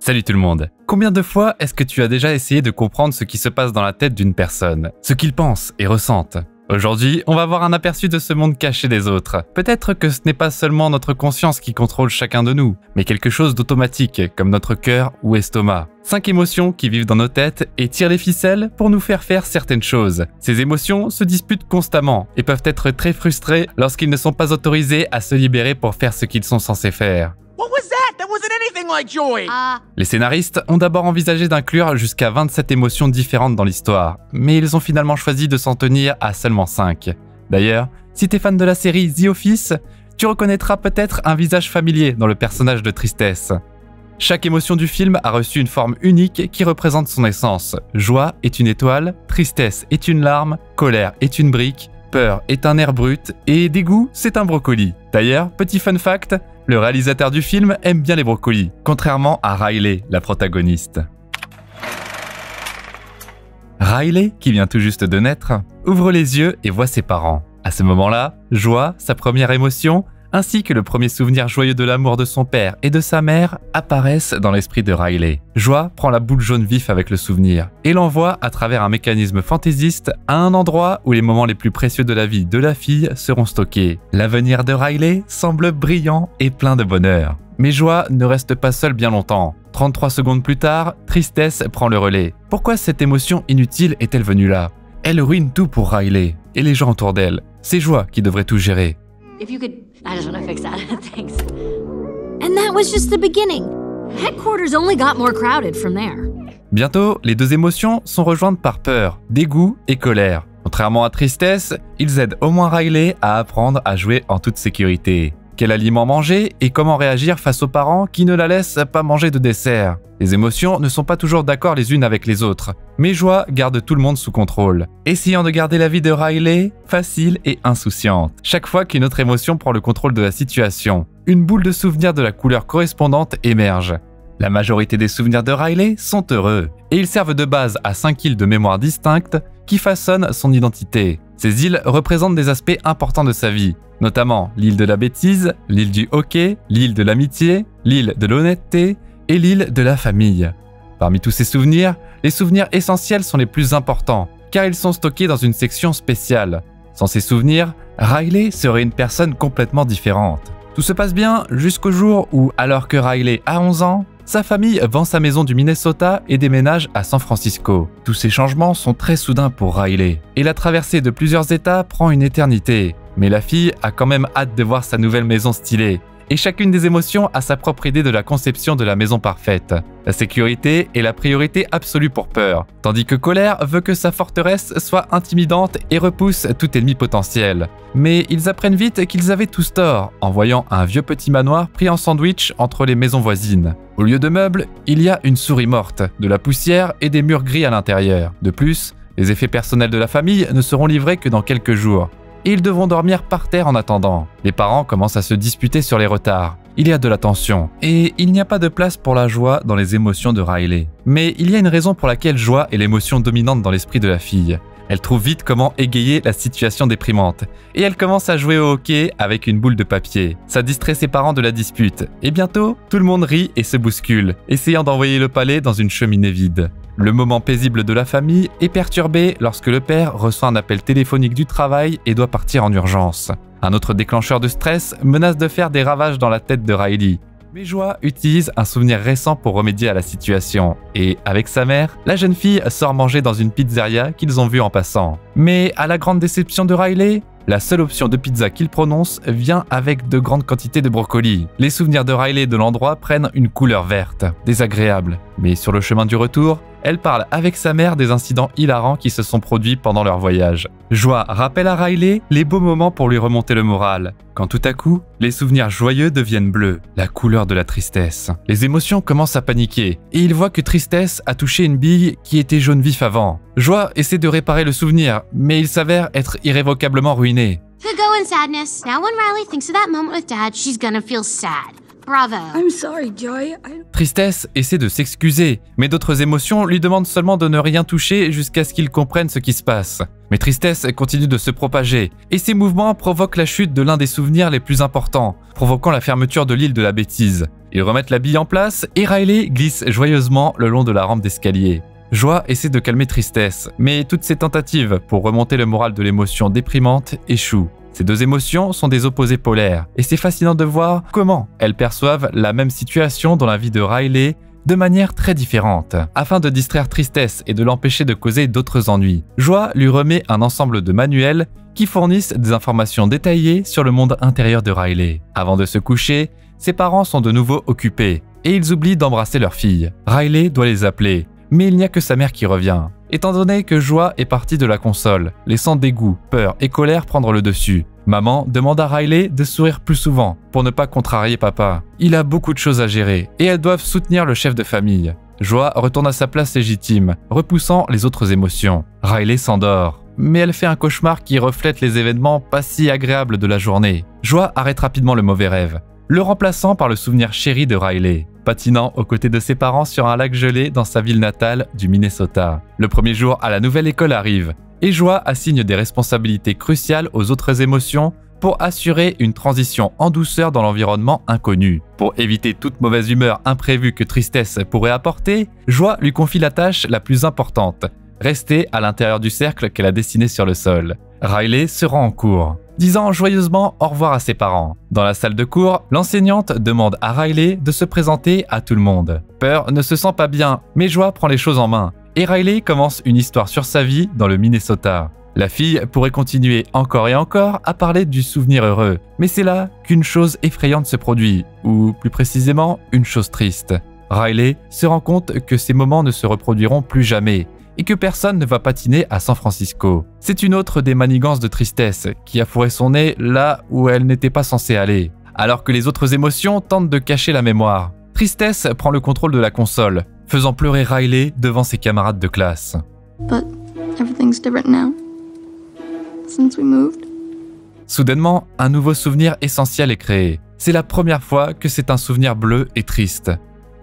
Salut tout le monde. Combien de fois est-ce que tu as déjà essayé de comprendre ce qui se passe dans la tête d'une personne, ce qu'ils pensent et ressentent? Aujourd'hui, on va voir un aperçu de ce monde caché des autres. Peut-être que ce n'est pas seulement notre conscience qui contrôle chacun de nous, mais quelque chose d'automatique, comme notre cœur ou estomac. 5 émotions qui vivent dans nos têtes et tirent les ficelles pour nous faire certaines choses. Ces émotions se disputent constamment et peuvent être très frustrées lorsqu'ils ne sont pas autorisés à se libérer pour faire ce qu'ils sont censés faire. Les scénaristes ont d'abord envisagé d'inclure jusqu'à 27 émotions différentes dans l'histoire, mais ils ont finalement choisi de s'en tenir à seulement 5. D'ailleurs, si t'es fan de la série The Office, tu reconnaîtras peut-être un visage familier dans le personnage de Tristesse. Chaque émotion du film a reçu une forme unique qui représente son essence. Joie est une étoile, tristesse est une larme, colère est une brique, peur est un air brut et dégoût c'est un brocoli. D'ailleurs, petit fun fact, le réalisateur du film aime bien les brocolis, contrairement à Riley, la protagoniste. Riley, qui vient tout juste de naître, ouvre les yeux et voit ses parents. À ce moment-là, joie, sa première émotion, ainsi que le premier souvenir joyeux de l'amour de son père et de sa mère apparaissent dans l'esprit de Riley. Joie prend la boule jaune vif avec le souvenir et l'envoie à travers un mécanisme fantaisiste à un endroit où les moments les plus précieux de la vie de la fille seront stockés. L'avenir de Riley semble brillant et plein de bonheur. Mais Joie ne reste pas seule bien longtemps. 33 secondes plus tard, Tristesse prend le relais. Pourquoi cette émotion inutile est-elle venue là? Elle ruine tout pour Riley et les gens autour d'elle. C'est Joie qui devrait tout gérer. If you could, I just want to fix that. Thanks. And that was just the beginning. Headquarters only got more crowded from there. Bientôt, les deux émotions sont rejointes par peur, dégoût et colère. Contrairement à Tristesse, ils aident au moins Riley à apprendre à jouer en toute sécurité. Quel aliment manger et comment réagir face aux parents qui ne la laissent pas manger de dessert. Les émotions ne sont pas toujours d'accord les unes avec les autres, mais Joie garde tout le monde sous contrôle, essayant de garder la vie de Riley facile et insouciante. Chaque fois qu'une autre émotion prend le contrôle de la situation, une boule de souvenirs de la couleur correspondante émerge. La majorité des souvenirs de Riley sont heureux, et ils servent de base à 5 îles de mémoire distinctes qui façonnent son identité. Ces îles représentent des aspects importants de sa vie, notamment l'île de la bêtise, l'île du hockey, l'île de l'amitié, l'île de l'honnêteté et l'île de la famille. Parmi tous ces souvenirs, les souvenirs essentiels sont les plus importants, car ils sont stockés dans une section spéciale. Sans ces souvenirs, Riley serait une personne complètement différente. Tout se passe bien jusqu'au jour où, alors que Riley a 11 ans, sa famille vend sa maison du Minnesota et déménage à San Francisco. Tous ces changements sont très soudains pour Riley, et la traversée de plusieurs états prend une éternité. Mais la fille a quand même hâte de voir sa nouvelle maison stylée, et chacune des émotions a sa propre idée de la conception de la maison parfaite. La sécurité est la priorité absolue pour peur, tandis que colère veut que sa forteresse soit intimidante et repousse tout ennemi potentiel. Mais ils apprennent vite qu'ils avaient tous tort en voyant un vieux petit manoir pris en sandwich entre les maisons voisines. Au lieu de meubles, il y a une souris morte, de la poussière et des murs gris à l'intérieur. De plus, les effets personnels de la famille ne seront livrés que dans quelques jours. Et ils devront dormir par terre en attendant. Les parents commencent à se disputer sur les retards. Il y a de la tension. Et il n'y a pas de place pour la joie dans les émotions de Riley. Mais il y a une raison pour laquelle joie est l'émotion dominante dans l'esprit de la fille. Elle trouve vite comment égayer la situation déprimante. Et elle commence à jouer au hockey avec une boule de papier. Ça distrait ses parents de la dispute. Et bientôt, tout le monde rit et se bouscule, essayant d'envoyer le palais dans une cheminée vide. Le moment paisible de la famille est perturbé lorsque le père reçoit un appel téléphonique du travail et doit partir en urgence. Un autre déclencheur de stress menace de faire des ravages dans la tête de Riley. Mais Joie utilise un souvenir récent pour remédier à la situation. Et avec sa mère, la jeune fille sort manger dans une pizzeria qu'ils ont vue en passant. Mais à la grande déception de Riley, la seule option de pizza qu'il prononce vient avec de grandes quantités de brocolis. Les souvenirs de Riley de l'endroit prennent une couleur verte, désagréable. Mais sur le chemin du retour, elle parle avec sa mère des incidents hilarants qui se sont produits pendant leur voyage. Joie rappelle à Riley les beaux moments pour lui remonter le moral, quand tout à coup, les souvenirs joyeux deviennent bleus, la couleur de la tristesse. Les émotions commencent à paniquer, et il voit que Tristesse a touché une bille qui était jaune vif avant. Joie essaie de réparer le souvenir, mais il s'avère être irrévocablement ruiné. Could go in sadness. Now when Riley thinks of that moment with Dad, she's gonna feel sad. Bravo. I'm sorry, Joy. Tristesse essaie de s'excuser, mais d'autres émotions lui demandent seulement de ne rien toucher jusqu'à ce qu'il comprenne ce qui se passe. Mais Tristesse continue de se propager, et ses mouvements provoquent la chute de l'un des souvenirs les plus importants, provoquant la fermeture de l'île de la bêtise. Ils remettent la bille en place, et Riley glisse joyeusement le long de la rampe d'escalier. Joie essaie de calmer Tristesse, mais toutes ses tentatives pour remonter le moral de l'émotion déprimante échouent. Ces deux émotions sont des opposés polaires, et c'est fascinant de voir comment elles perçoivent la même situation dans la vie de Riley de manière très différente. Afin de distraire Tristesse et de l'empêcher de causer d'autres ennuis, Joie lui remet un ensemble de manuels qui fournissent des informations détaillées sur le monde intérieur de Riley. Avant de se coucher, ses parents sont de nouveau occupés, et ils oublient d'embrasser leur fille. Riley doit les appeler, mais il n'y a que sa mère qui revient. Étant donné que Joie est partie de la console, laissant dégoût, peur et colère prendre le dessus, maman demande à Riley de sourire plus souvent pour ne pas contrarier papa. Il a beaucoup de choses à gérer et elles doivent soutenir le chef de famille. Joie retourne à sa place légitime, repoussant les autres émotions. Riley s'endort, mais elle fait un cauchemar qui reflète les événements pas si agréables de la journée. Joie arrête rapidement le mauvais rêve, le remplaçant par le souvenir chéri de Riley, patinant aux côtés de ses parents sur un lac gelé dans sa ville natale du Minnesota. Le premier jour à la nouvelle école arrive, et Joie assigne des responsabilités cruciales aux autres émotions pour assurer une transition en douceur dans l'environnement inconnu. Pour éviter toute mauvaise humeur imprévue que Tristesse pourrait apporter, Joie lui confie la tâche la plus importante, rester à l'intérieur du cercle qu'elle a dessiné sur le sol. Riley se rend en cours, disant joyeusement au revoir à ses parents. Dans la salle de cours, l'enseignante demande à Riley de se présenter à tout le monde. Peur ne se sent pas bien, mais Joie prend les choses en main, et Riley commence une histoire sur sa vie dans le Minnesota. La fille pourrait continuer encore et encore à parler du souvenir heureux, mais c'est là qu'une chose effrayante se produit, ou plus précisément, une chose triste. Riley se rend compte que ces moments ne se reproduiront plus jamais, et que personne ne va patiner à San Francisco. C'est une autre des manigances de Tristesse qui a fourré son nez là où elle n'était pas censée aller. Alors que les autres émotions tentent de cacher la mémoire, Tristesse prend le contrôle de la console, faisant pleurer Riley devant ses camarades de classe. But everything's different now. Since we moved. Soudainement, un nouveau souvenir essentiel est créé. C'est la première fois que c'est un souvenir bleu et triste.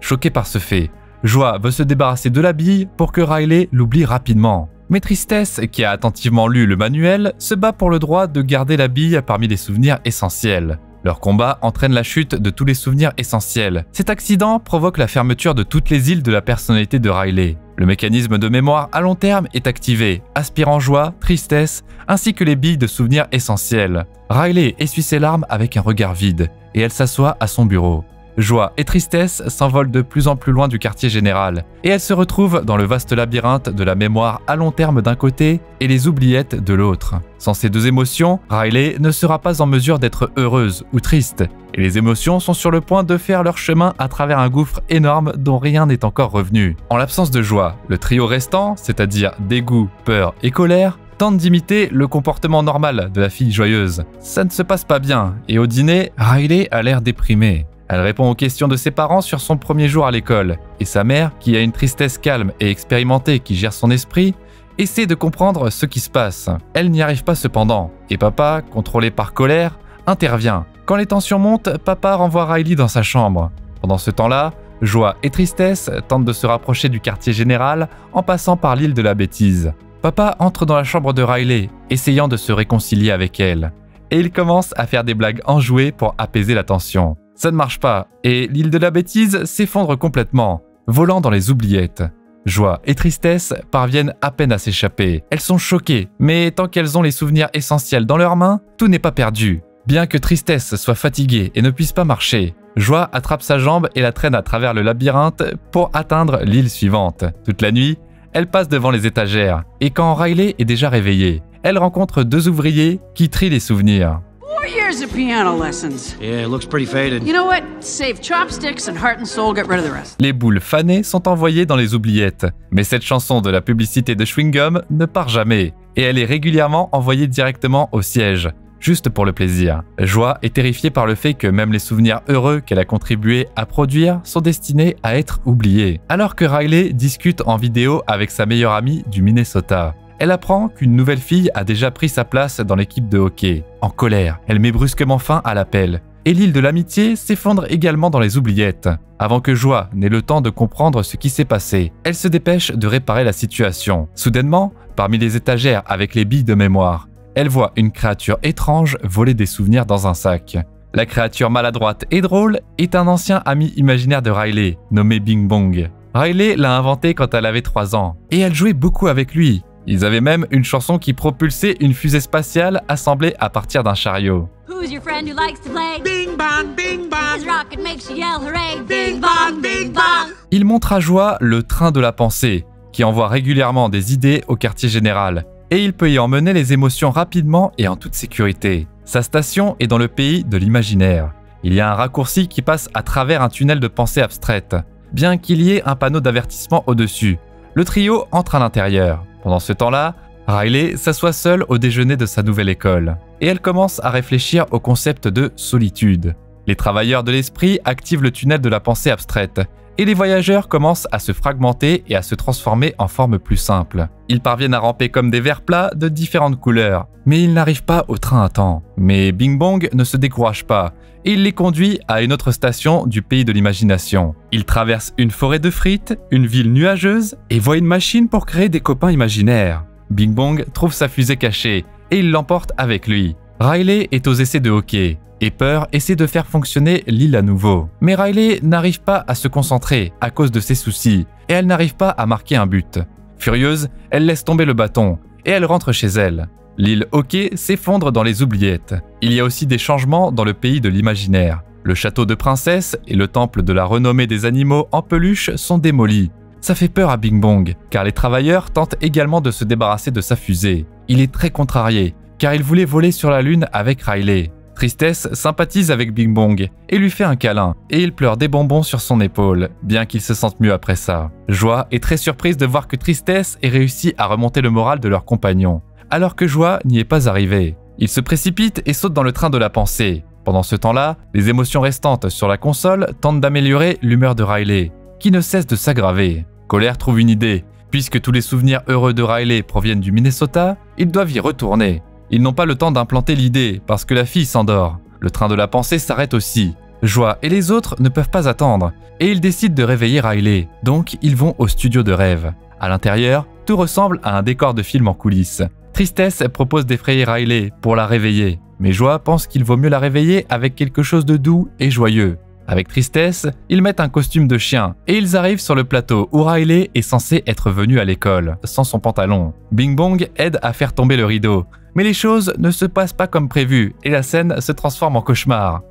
Choqué par ce fait, Joie veut se débarrasser de la bille pour que Riley l'oublie rapidement. Mais Tristesse, qui a attentivement lu le manuel, se bat pour le droit de garder la bille parmi les souvenirs essentiels. Leur combat entraîne la chute de tous les souvenirs essentiels. Cet accident provoque la fermeture de toutes les îles de la personnalité de Riley. Le mécanisme de mémoire à long terme est activé, aspirant joie, tristesse, ainsi que les billes de souvenirs essentiels. Riley essuie ses larmes avec un regard vide, et elle s'assoit à son bureau. Joie et tristesse s'envolent de plus en plus loin du quartier général, et elles se retrouvent dans le vaste labyrinthe de la mémoire à long terme d'un côté et les oubliettes de l'autre. Sans ces deux émotions, Riley ne sera pas en mesure d'être heureuse ou triste, et les émotions sont sur le point de faire leur chemin à travers un gouffre énorme dont rien n'est encore revenu. En l'absence de joie, le trio restant, c'est-à-dire dégoût, peur et colère, tente d'imiter le comportement normal de la fille joyeuse. Ça ne se passe pas bien, et au dîner, Riley a l'air déprimée. Elle répond aux questions de ses parents sur son premier jour à l'école, et sa mère, qui a une tristesse calme et expérimentée qui gère son esprit, essaie de comprendre ce qui se passe. Elle n'y arrive pas cependant, et papa, contrôlé par colère, intervient. Quand les tensions montent, papa renvoie Riley dans sa chambre. Pendant ce temps-là, Joie et Tristesse tentent de se rapprocher du quartier général en passant par l'île de la bêtise. Papa entre dans la chambre de Riley, essayant de se réconcilier avec elle, et il commence à faire des blagues enjouées pour apaiser la tension. Ça ne marche pas, et l'île de la bêtise s'effondre complètement, volant dans les oubliettes. Joie et tristesse parviennent à peine à s'échapper. Elles sont choquées, mais tant qu'elles ont les souvenirs essentiels dans leurs mains, tout n'est pas perdu. Bien que Tristesse soit fatiguée et ne puisse pas marcher, Joie attrape sa jambe et la traîne à travers le labyrinthe pour atteindre l'île suivante. Toute la nuit, elle passe devant les étagères, et quand Riley est déjà réveillée, elle rencontre deux ouvriers qui trient les souvenirs. 4 years of piano lessons. Yeah, it looks pretty faded. You know what? Save chopsticks and heart and soul, get rid of the rest. Les boules fanées sont envoyées dans les oubliettes, mais cette chanson de la publicité de chewing-gum ne part jamais, et elle est régulièrement envoyée directement au siège, juste pour le plaisir. Joie est terrifiée par le fait que même les souvenirs heureux qu'elle a contribué à produire sont destinés à être oubliés. Alors que Riley discute en vidéo avec sa meilleure amie du Minnesota, elle apprend qu'une nouvelle fille a déjà pris sa place dans l'équipe de hockey. En colère, elle met brusquement fin à l'appel et l'île de l'amitié s'effondre également dans les oubliettes. Avant que Joie n'ait le temps de comprendre ce qui s'est passé, elle se dépêche de réparer la situation. Soudainement, parmi les étagères avec les billes de mémoire, elle voit une créature étrange voler des souvenirs dans un sac. La créature maladroite et drôle est un ancien ami imaginaire de Riley, nommé Bing Bong. Riley l'a inventé quand elle avait 3 ans, et elle jouait beaucoup avec lui. Ils avaient même une chanson qui propulsait une fusée spatiale assemblée à partir d'un chariot. Who's your friend who likes to play? Bing bang, bing bang. His rocket makes you yell hooray! Bing bong, bing bong! Il montre à Joie le train de la pensée, qui envoie régulièrement des idées au quartier général, et il peut y emmener les émotions rapidement et en toute sécurité. Sa station est dans le pays de l'imaginaire. Il y a un raccourci qui passe à travers un tunnel de pensée abstraite, bien qu'il y ait un panneau d'avertissement au-dessus. Le trio entre à l'intérieur. Pendant ce temps-là, Riley s'assoit seule au déjeuner de sa nouvelle école, et elle commence à réfléchir au concept de solitude. Les travailleurs de l'esprit activent le tunnel de la pensée abstraite, et les voyageurs commencent à se fragmenter et à se transformer en formes plus simples. Ils parviennent à ramper comme des vers plats de différentes couleurs, mais ils n'arrivent pas au train à temps. Mais Bing Bong ne se décourage pas, et il les conduit à une autre station du pays de l'imagination. Ils traversent une forêt de frites, une ville nuageuse, et voient une machine pour créer des copains imaginaires. Bing Bong trouve sa fusée cachée, et il l'emporte avec lui. Riley est aux essais de hockey, et Peur essaie de faire fonctionner l'île à nouveau. Mais Riley n'arrive pas à se concentrer à cause de ses soucis, et elle n'arrive pas à marquer un but. Furieuse, elle laisse tomber le bâton, et elle rentre chez elle. L'île Hockey s'effondre dans les oubliettes. Il y a aussi des changements dans le pays de l'imaginaire. Le château de princesse et le temple de la renommée des animaux en peluche sont démolis. Ça fait peur à Bing Bong, car les travailleurs tentent également de se débarrasser de sa fusée. Il est très contrarié, car il voulait voler sur la lune avec Riley. Tristesse sympathise avec Bing Bong et lui fait un câlin, et il pleure des bonbons sur son épaule, bien qu'il se sente mieux après ça. Joie est très surprise de voir que Tristesse ait réussi à remonter le moral de leur compagnon, alors que Joie n'y est pas arrivée. Il se précipite et saute dans le train de la pensée. Pendant ce temps-là, les émotions restantes sur la console tentent d'améliorer l'humeur de Riley, qui ne cesse de s'aggraver. Colère trouve une idée. Puisque tous les souvenirs heureux de Riley proviennent du Minnesota, ils doivent y retourner. Ils n'ont pas le temps d'implanter l'idée parce que la fille s'endort. Le train de la pensée s'arrête aussi. Joie et les autres ne peuvent pas attendre et ils décident de réveiller Riley, donc ils vont au studio de rêve. À l'intérieur, tout ressemble à un décor de film en coulisses. Tristesse propose d'effrayer Riley pour la réveiller, mais Joie pense qu'il vaut mieux la réveiller avec quelque chose de doux et joyeux. Avec Tristesse, ils mettent un costume de chien et ils arrivent sur le plateau où Riley est censé être venu à l'école, sans son pantalon. Bing Bong aide à faire tomber le rideau, mais les choses ne se passent pas comme prévu et la scène se transforme en cauchemar.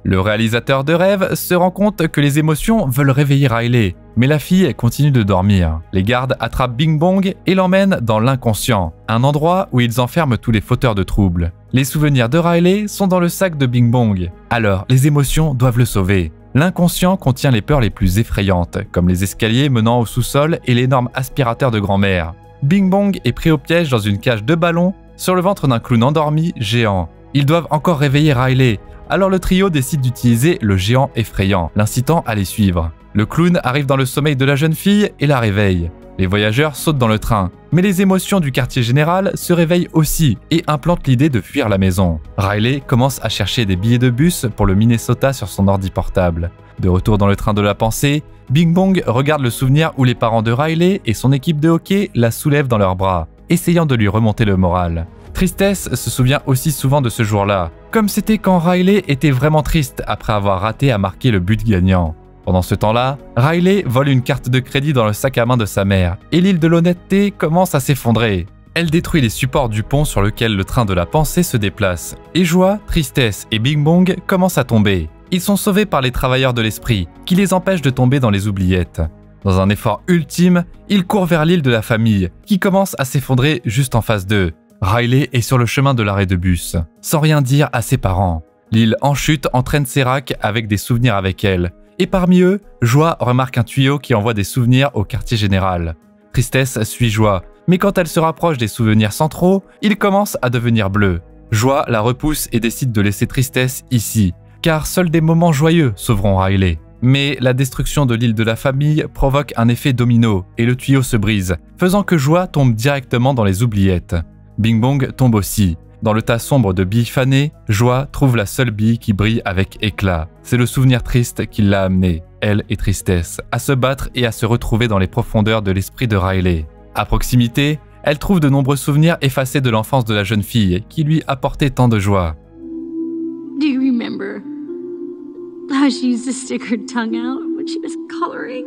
Le réalisateur de rêve se rend compte que les émotions veulent réveiller Riley, mais la fille continue de dormir. Les gardes attrapent Bing Bong et l'emmènent dans l'inconscient, un endroit où ils enferment tous les fauteurs de troubles. Les souvenirs de Riley sont dans le sac de Bing Bong, alors les émotions doivent le sauver. L'inconscient contient les peurs les plus effrayantes, comme les escaliers menant au sous-sol et l'énorme aspirateur de grand-mère. Bing Bong est pris au piège dans une cage de ballon sur le ventre d'un clown endormi géant. Ils doivent encore réveiller Riley, alors le trio décide d'utiliser le géant effrayant, l'incitant à les suivre. Le clown arrive dans le sommeil de la jeune fille et la réveille. Les voyageurs sautent dans le train, mais les émotions du quartier général se réveillent aussi et implantent l'idée de fuir la maison. Riley commence à chercher des billets de bus pour le Minnesota sur son ordi portable. De retour dans le train de la pensée, Bing Bong regarde le souvenir où les parents de Riley et son équipe de hockey la soulèvent dans leurs bras, essayant de lui remonter le moral. Tristesse se souvient aussi souvent de ce jour-là, comme c'était quand Riley était vraiment triste après avoir raté à marquer le but gagnant. Pendant ce temps-là, Riley vole une carte de crédit dans le sac à main de sa mère, et l'île de l'honnêteté commence à s'effondrer. Elle détruit les supports du pont sur lequel le train de la pensée se déplace, et Joie, Tristesse et Bing Bong commencent à tomber. Ils sont sauvés par les travailleurs de l'esprit, qui les empêchent de tomber dans les oubliettes. Dans un effort ultime, ils courent vers l'île de la famille, qui commence à s'effondrer juste en face d'eux. Riley est sur le chemin de l'arrêt de bus, sans rien dire à ses parents. L'île en chute entraîne Serac avec des souvenirs avec elle, et parmi eux, Joie remarque un tuyau qui envoie des souvenirs au quartier général. Tristesse suit Joie, mais quand elle se rapproche des souvenirs centraux, ils commencent à devenir bleus. Joie la repousse et décide de laisser Tristesse ici, car seuls des moments joyeux sauveront Riley. Mais la destruction de l'île de la famille provoque un effet domino et le tuyau se brise, faisant que Joie tombe directement dans les oubliettes. Bing Bong tombe aussi, Dans le tas sombre de billes fanées, Joie trouve la seule bille qui brille avec éclat. C'est le souvenir triste qui l'a amenée, elle et Tristesse, à se battre et à se retrouver dans les profondeurs de l'esprit de Riley. À proximité, elle trouve de nombreux souvenirs effacés de l'enfance de la jeune fille qui lui apportaient tant de joie. Do you remember how she used to stick her tongue out when she was coloring?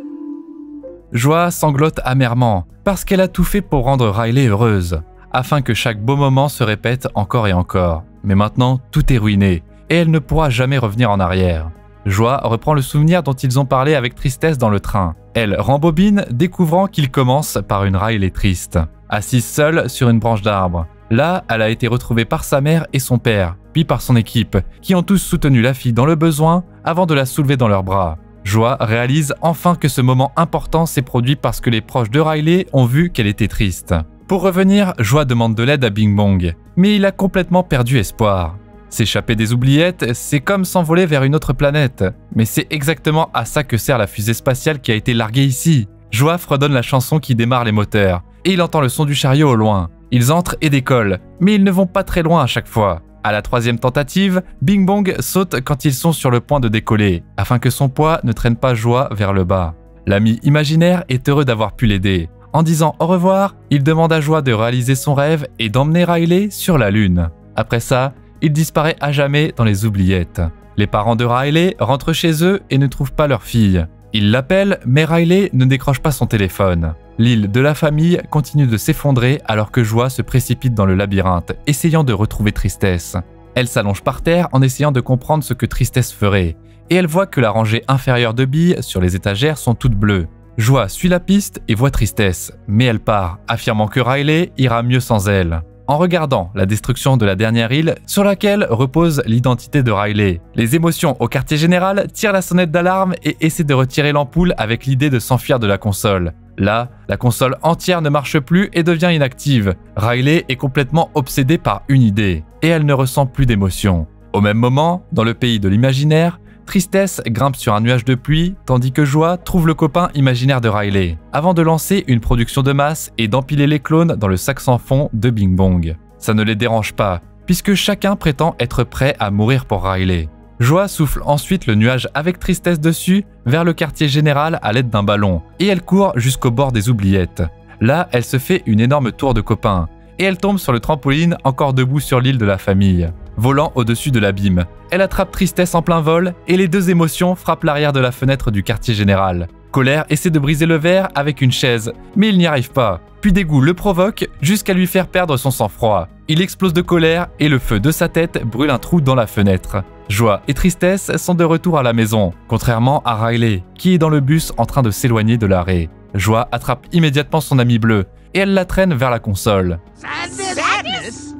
Joie sanglote amèrement parce qu'elle a tout fait pour rendre Riley heureuse, afin que chaque beau moment se répète encore et encore. Mais maintenant, tout est ruiné et elle ne pourra jamais revenir en arrière. Joie reprend le souvenir dont ils ont parlé avec Tristesse dans le train. Elle rembobine, découvrant qu'il commence par une Riley triste, assise seule sur une branche d'arbre. Là, elle a été retrouvée par sa mère et son père, puis par son équipe, qui ont tous soutenu la fille dans le besoin avant de la soulever dans leurs bras. Joie réalise enfin que ce moment important s'est produit parce que les proches de Riley ont vu qu'elle était triste. Pour revenir, Joie demande de l'aide à Bing Bong, mais il a complètement perdu espoir. S'échapper des oubliettes, c'est comme s'envoler vers une autre planète. Mais c'est exactement à ça que sert la fusée spatiale qui a été larguée ici. Joie fredonne la chanson qui démarre les moteurs, et il entend le son du chariot au loin. Ils entrent et décollent, mais ils ne vont pas très loin à chaque fois. À la troisième tentative, Bing Bong saute quand ils sont sur le point de décoller, afin que son poids ne traîne pas Joie vers le bas. L'ami imaginaire est heureux d'avoir pu l'aider. En disant au revoir, il demande à Joie de réaliser son rêve et d'emmener Riley sur la Lune. Après ça, il disparaît à jamais dans les oubliettes. Les parents de Riley rentrent chez eux et ne trouvent pas leur fille. Ils l'appellent, mais Riley ne décroche pas son téléphone. L'île de la famille continue de s'effondrer alors que Joie se précipite dans le labyrinthe, essayant de retrouver Tristesse. Elle s'allonge par terre en essayant de comprendre ce que Tristesse ferait, et elle voit que la rangée inférieure de billes sur les étagères sont toutes bleues. Joie suit la piste et voit Tristesse, mais elle part, affirmant que Riley ira mieux sans elle. En regardant la destruction de la dernière île sur laquelle repose l'identité de Riley, les émotions au quartier général tirent la sonnette d'alarme et essaient de retirer l'ampoule avec l'idée de s'enfuir de la console. Là, la console entière ne marche plus et devient inactive. Riley est complètement obsédée par une idée, et elle ne ressent plus d'émotion. Au même moment, dans le pays de l'imaginaire, Tristesse grimpe sur un nuage de pluie, tandis que Joie trouve le copain imaginaire de Riley, avant de lancer une production de masse et d'empiler les clones dans le sac sans fond de Bing Bong. Ça ne les dérange pas, puisque chacun prétend être prêt à mourir pour Riley. Joie souffle ensuite le nuage avec Tristesse dessus vers le quartier général à l'aide d'un ballon, et elle court jusqu'au bord des oubliettes. Là, elle se fait une énorme tour de copain, et elle tombe sur le trampoline encore debout sur l'île de la famille. Volant au-dessus de l'abîme, elle attrape Tristesse en plein vol et les deux émotions frappent l'arrière de la fenêtre du quartier général. Colère essaie de briser le verre avec une chaise, mais il n'y arrive pas. Puis Dégoût le provoque jusqu'à lui faire perdre son sang-froid. Il explose de colère et le feu de sa tête brûle un trou dans la fenêtre. Joie et Tristesse sont de retour à la maison, contrairement à Riley, qui est dans le bus en train de s'éloigner de l'arrêt. Joie attrape immédiatement son ami bleu et elle la traîne vers la console. Sadness?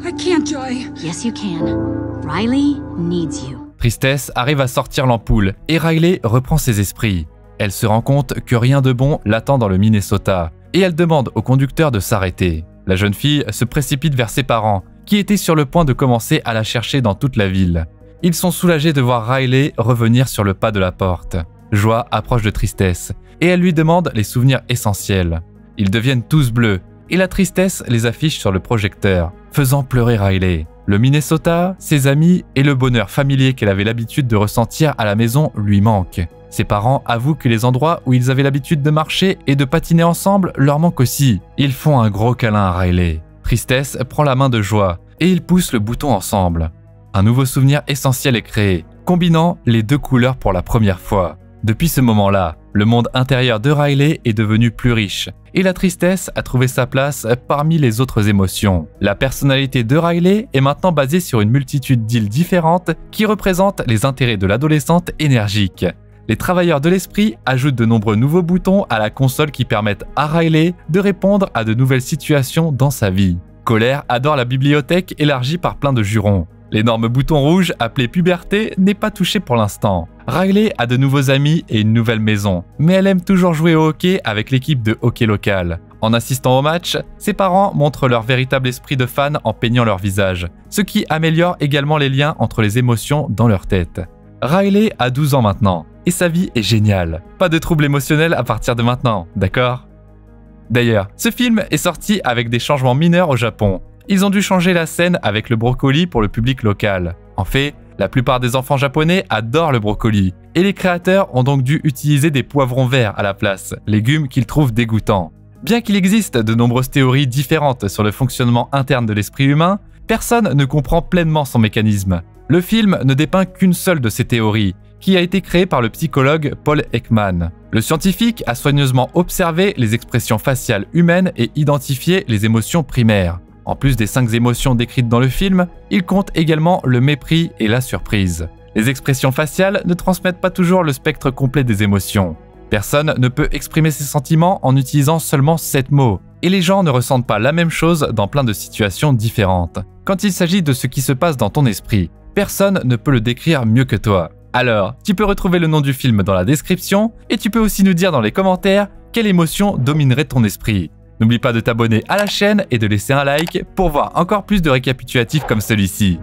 I can't, Joy. Yes, you can. Riley needs you. Tristesse arrive à sortir l'ampoule et Riley reprend ses esprits. Elle se rend compte que rien de bon l'attend dans le Minnesota et elle demande au conducteur de s'arrêter. La jeune fille se précipite vers ses parents, qui étaient sur le point de commencer à la chercher dans toute la ville. Ils sont soulagés de voir Riley revenir sur le pas de la porte. Joie approche de Tristesse et elle lui demande les souvenirs essentiels. Ils deviennent tous bleus et la tristesse les affiche sur le projecteur, faisant pleurer Riley. Le Minnesota, ses amis et le bonheur familier qu'elle avait l'habitude de ressentir à la maison lui manquent. Ses parents avouent que les endroits où ils avaient l'habitude de marcher et de patiner ensemble leur manquent aussi. Ils font un gros câlin à Riley. Tristesse prend la main de Joie et ils poussent le bouton ensemble. Un nouveau souvenir essentiel est créé, combinant les deux couleurs pour la première fois. Depuis ce moment-là, le monde intérieur de Riley est devenu plus riche et la tristesse a trouvé sa place parmi les autres émotions. La personnalité de Riley est maintenant basée sur une multitude d'îles différentes qui représentent les intérêts de l'adolescente énergique. Les travailleurs de l'esprit ajoutent de nombreux nouveaux boutons à la console qui permettent à Riley de répondre à de nouvelles situations dans sa vie. Colère adore la bibliothèque élargie par plein de jurons. L'énorme bouton rouge appelé puberté n'est pas touché pour l'instant. Riley a de nouveaux amis et une nouvelle maison, mais elle aime toujours jouer au hockey avec l'équipe de hockey locale. En assistant au match, ses parents montrent leur véritable esprit de fan en peignant leur visage, ce qui améliore également les liens entre les émotions dans leur tête. Riley a 12 ans maintenant, et sa vie est géniale. Pas de troubles émotionnels à partir de maintenant, d'accord ? D'ailleurs, ce film est sorti avec des changements mineurs au Japon. ils ont dû changer la scène avec le brocoli pour le public local. En fait, la plupart des enfants japonais adorent le brocoli, et les créateurs ont donc dû utiliser des poivrons verts à la place, légumes qu'ils trouvent dégoûtants. Bien qu'il existe de nombreuses théories différentes sur le fonctionnement interne de l'esprit humain, personne ne comprend pleinement son mécanisme. Le film ne dépeint qu'une seule de ces théories, qui a été créée par le psychologue Paul Ekman. Le scientifique a soigneusement observé les expressions faciales humaines et identifié les émotions primaires. En plus des 5 émotions décrites dans le film, il compte également le mépris et la surprise. Les expressions faciales ne transmettent pas toujours le spectre complet des émotions. Personne ne peut exprimer ses sentiments en utilisant seulement 7 mots, et les gens ne ressentent pas la même chose dans plein de situations différentes. Quand il s'agit de ce qui se passe dans ton esprit, personne ne peut le décrire mieux que toi. Alors, tu peux retrouver le nom du film dans la description, et tu peux aussi nous dire dans les commentaires quelle émotion dominerait ton esprit. N'oublie pas de t'abonner à la chaîne et de laisser un like pour voir encore plus de récapitulatifs comme celui-ci.